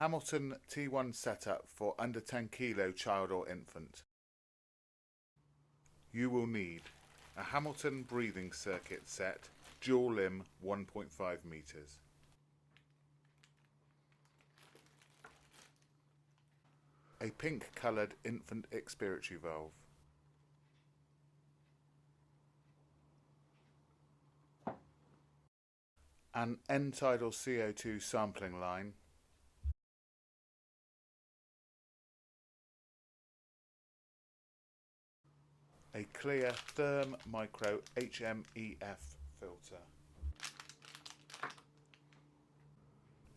Hamilton T1 setup for under 10 kilo child or infant. You will need a Hamilton breathing circuit set, dual limb 1.5 meters. A pink coloured infant expiratory valve. An end-tidal CO2 sampling line. A clear Therm Micro HMEF filter.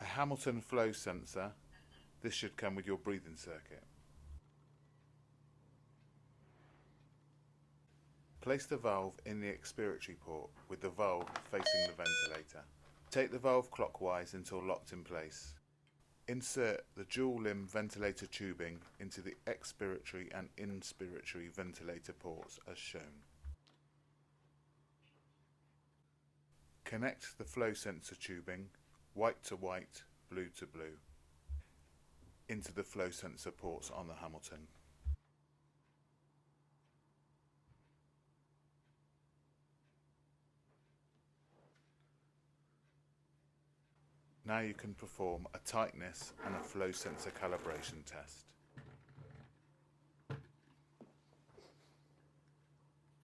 A Hamilton flow sensor. This should come with your breathing circuit. Place the valve in the expiratory port with the valve facing the ventilator. Take the valve clockwise until locked in place. Insert the dual limb ventilator tubing into the expiratory and inspiratory ventilator ports as shown. Connect the flow sensor tubing, white to white, blue to blue, into the flow sensor ports on the Hamilton. Now you can perform a tightness and a flow sensor calibration test.